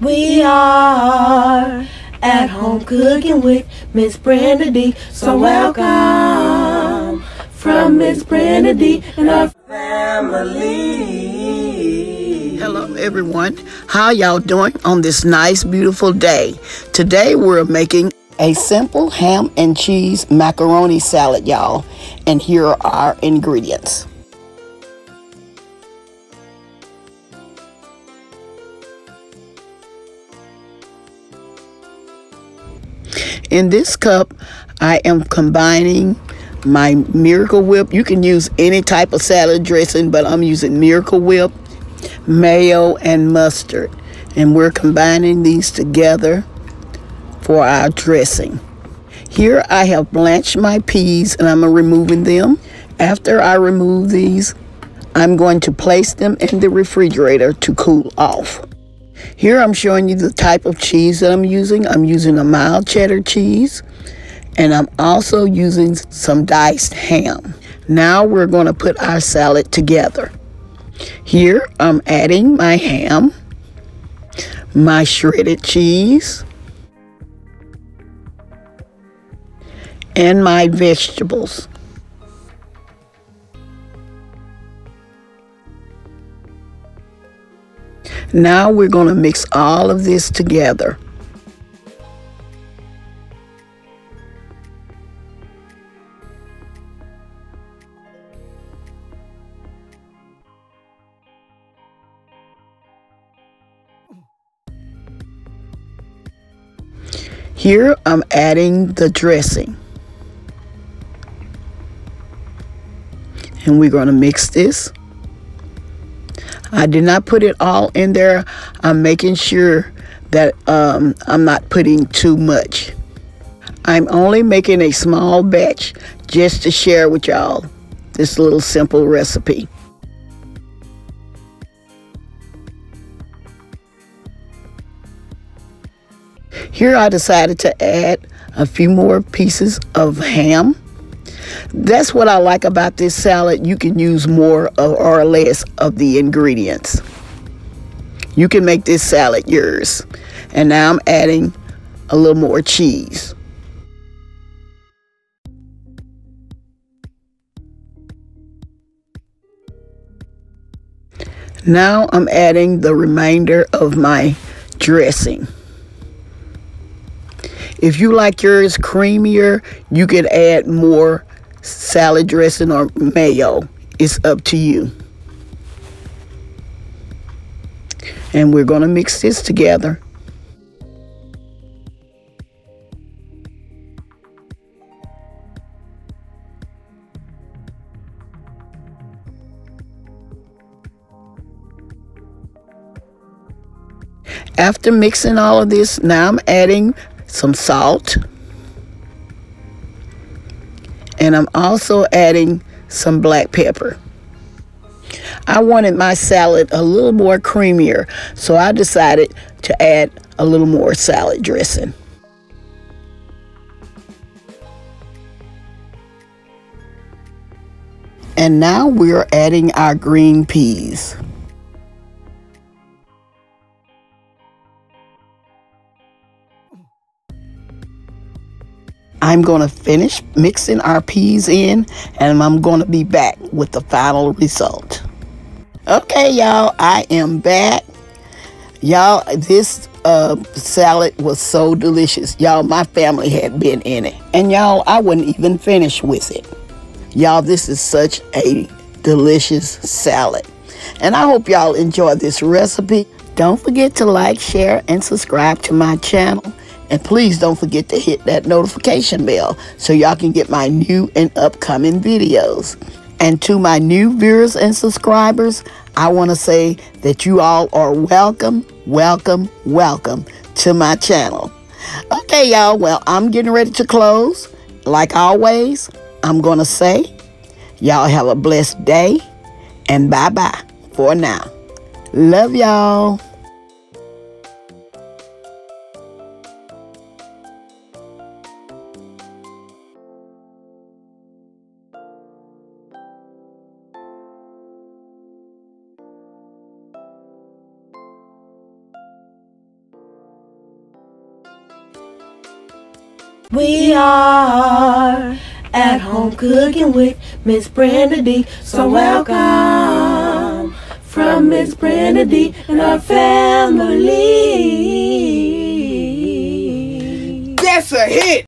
We are at home cooking with Miss Brendadee. So welcome from Miss Brendadee and our family. Hello everyone, how y'all doing on this nice beautiful day? Today we're making a simple ham and cheese macaroni salad, y'all, and here are our ingredients. In this cup, I am combining my Miracle Whip. You can use any type of salad dressing, but I'm using Miracle Whip, mayo, and mustard. And we're combining these together for our dressing. Here I have blanched my peas and I'm removing them. After I remove these, I'm going to place them in the refrigerator to cool off. Here I'm showing you the type of cheese that I'm using. I'm using a mild cheddar cheese, and I'm also using some diced ham. Now we're going to put our salad together. Here I'm adding my ham, my shredded cheese, and my vegetables. Now we're going to mix all of this together. Here I'm adding the dressing. And we're going to mix this. I did not put it all in there. I'm making sure that I'm not putting too much. I'm only making a small batch just to share with y'all this little simple recipe. Here I decided to add a few more pieces of ham. That's what I like about this salad. You can use more or less of the ingredients. You can make this salad yours. And now I'm adding a little more cheese. Now I'm adding the remainder of my dressing. If you like yours creamier, you could add more salad dressing or mayo. It's up to you. And we're going to mix this together. After mixing all of this, now I'm adding some salt. And I'm also adding some black pepper. I wanted my salad a little more creamier, so I decided to add a little more salad dressing. And now we're adding our green peas. I'm going to finish mixing our peas in, and I'm going to be back with the final result. Okay, y'all, I am back. Y'all, this salad was so delicious. Y'all, my family had been in it. And y'all, I wouldn't even finish with it. Y'all, this is such a delicious salad. And I hope y'all enjoy this recipe. Don't forget to like, share, and subscribe to my channel. And please don't forget to hit that notification bell so y'all can get my new and upcoming videos. And to my new viewers and subscribers, I want to say that you all are welcome, welcome, welcome to my channel. Okay, y'all, well, I'm getting ready to close. Like always, I'm going to say, y'all have a blessed day, and bye-bye for now. Love y'all. We are at home cooking with Miss Brenda D. So welcome from Miss Brenda D and our family. That's a hit.